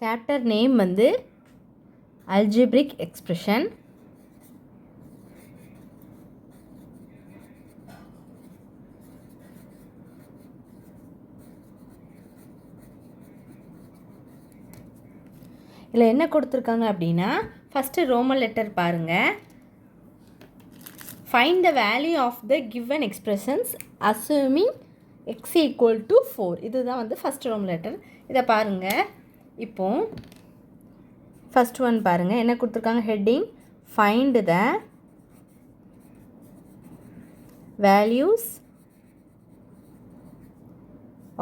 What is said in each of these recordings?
Chapter name வந்து algebraic expression. இதில் என்ன கொடுத்துருக்காங்க அப்படின்னா, ஃபஸ்ட்டு ரோமன் லெட்டர் பாருங்கள். Find the value of the given expressions assuming x = 4. இதுதான் வந்து ஃபஸ்ட் ரோமன் லெட்டர். இதை பாருங்கள். இப்போ ஃபஸ்ட் ஒன் பாருங்கள், என்ன கொடுத்துருக்காங்க? Heading find the values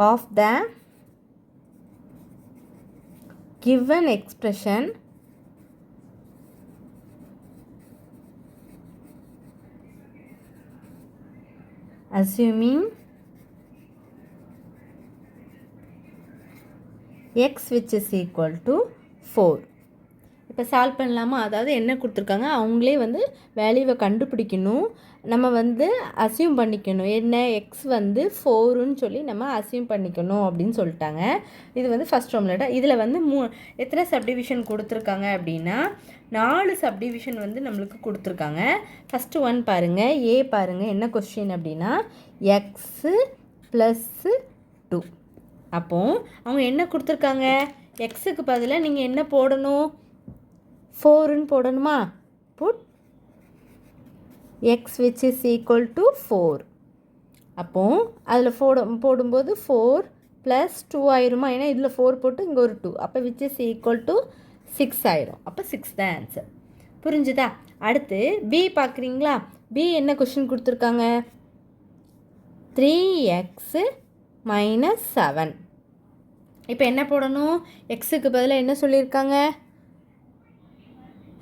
of the given expression assuming x which is equal to 4. இப்போ சால்வ் பண்ணலாமா? அதாவது என்ன கொடுத்துருக்காங்க, அவங்களே வந்து வேல்யூவை கண்டுபிடிக்கணும். நம்ம வந்து அசியூம் பண்ணிக்கணும். என்ன எக்ஸ் வந்து 4ன்னு சொல்லி நம்ம அசியூம் பண்ணிக்கணும் அப்படின்னு சொல்லிட்டாங்க. இது வந்து ஃபஸ்ட் ரோமன் லெட்டர். இதில் வந்து எத்தனை சப்டிவிஷன் கொடுத்துருக்காங்க அப்படின்னா 4 சப்டிவிஷன் வந்து நம்மளுக்கு கொடுத்துருக்காங்க. ஃபஸ்ட்டு ஒன் பாருங்கள், ஏ பாருங்கள். என்ன கொஸ்டின் அப்படின்னா எக்ஸு + 2. அப்போது அவங்க என்ன கொடுத்துருக்காங்க, எக்ஸுக்கு பதிலாக நீங்கள் என்ன போடணும்? 4ன்னு போடணுமா? Put x which is equal to 4. அப்போது அதில் போடும்போது 4 + 2 ஆயிருமா? ஏன்னா இதில் 4 போட்டு இங்கே ஒரு 2, அப்போ which is equal to 6 ஆயிரும். அப்போ 6 தான் ஆன்சர். புரிஞ்சுதா? அடுத்து பி பார்க்குறீங்களா? பி என்ன கொஸ்டின் கொடுத்துருக்காங்க? 3x - 7. இப்போ என்ன போடணும்? எக்ஸுக்கு பதிலாக என்ன சொல்லியிருக்காங்க?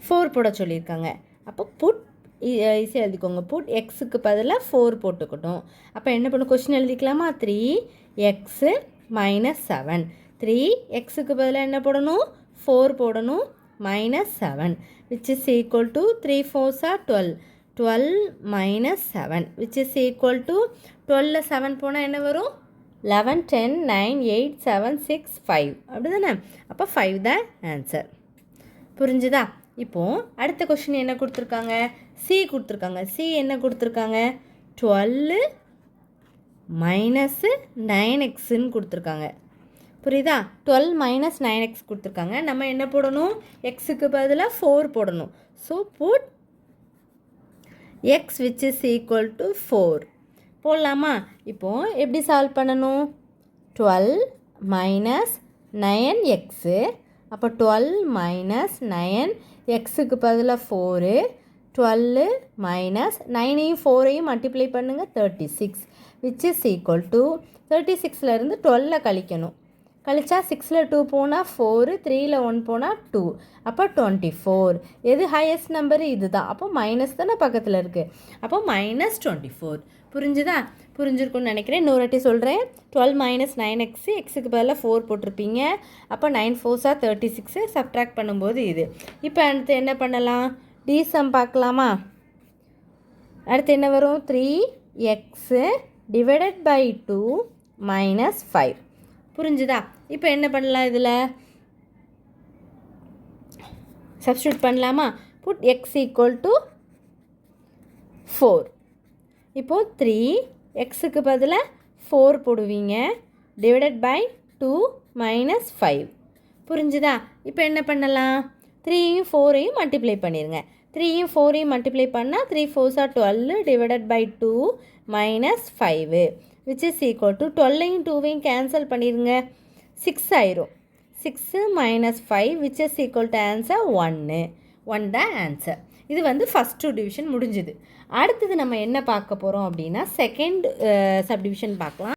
4 போட சொல்லியிருக்காங்க. அப்போ புட் ஈஸியாக எழுதிக்கோங்க. புட் எக்ஸுக்கு பதிலாக 4 போட்டுக்கட்டும். அப்போ என்ன பண்ணணும்? கொஸ்டின் எழுதிக்கலாமா? 3x - 7. 3 எக்ஸுக்கு பதிலாக என்ன போடணும்? 4 போடணும் -7 which is equal to 3 4s are 12. 12 - 7 which is equal to 12ல் 7 போனால் என்ன வரும்? 11 10 9 8 7 6 5. அப்படி தானே? அப்போ 5 தான் ஆன்சர். புரிஞ்சுதா? இப்போது அடுத்த கொஸ்டின் என்ன கொடுத்துருக்காங்க? சி கொடுத்துருக்காங்க. சி என்ன கொடுத்துருக்காங்க? 12 - 9xன்னு கொடுத்துருக்காங்க. புரியுதா? 12 - 9x கொடுத்துருக்காங்க. நம்ம என்ன போடணும்? எக்ஸுக்கு பதிலாக 4 போடணும். So put x which is equal to 4 போடலாமா? இப்போது எப்படி சால்வ் பண்ணணும்? 12 - 9x. அப்போ 12 - 9 எக்ஸுக்கு பதிலாக 4. 12 - 9ஐயும் 4ஐயும் மல்டிப்ளை பண்ணுங்கள் 36 which is equal to 36லேருந்து 12 கழிக்கணும். கழிச்சா 6ல் 2 போனால் 4, 3ல் 1 போனால் 2, அப்போ 24. எது ஹையஸ்ட் நம்பரு? இது தான். அப்போ மைனஸ் தானே பக்கத்தில் இருக்குது. அப்போ -24. புரிஞ்சுதா? புரிஞ்சிருக்குன்னு நினைக்கிறேன். இன்னொரு வாட்டி சொல்கிறேன். 12 - 9x எக்ஸுக்கு பதிலாக 4 போட்டிருப்பீங்க. அப்போ 9 4s are 36 சப்ட்ராக்ட் பண்ணும்போது இது. இப்போ அடுத்து என்ன பண்ணலாம்? டிசம் பார்க்கலாமா? அடுத்து என்ன வரும்? 3x ÷ 2 - 5. புரிஞ்சுதா? இப்போ என்ன பண்ணலாம்? இதில் சப்ஸ்டியூட் பண்ணலாமா? Put x = 4. இப்போது 3 எக்ஸுக்கு பதிலாக 4 போடுவீங்க ÷ 2 - 5. புரிஞ்சுதா? இப்போ என்ன பண்ணலாம்? 3யும் 4ஐயும் மல்டிப்ளை பண்ணிடுங்க. 3யும் 4ஐயும் மல்டிப்ளை பண்ணால் 3 4s are 12 ÷ 2 - 5 which is equal to 12ஐயும் 2ஐயும் கேன்சல் பண்ணிடுங்க. 6 ஆயிரும். 6 - 5 which is equal to answer 1 தான் ஆன்சர். இது வந்து ஃபஸ்ட் 2 டிவிஷன் முடிஞ்சுது. அடுத்தது நம்ம என்ன பார்க்க போகிறோம் அப்படின்னா செகண்ட் சப்டிவிஷன் பார்க்கலாம்.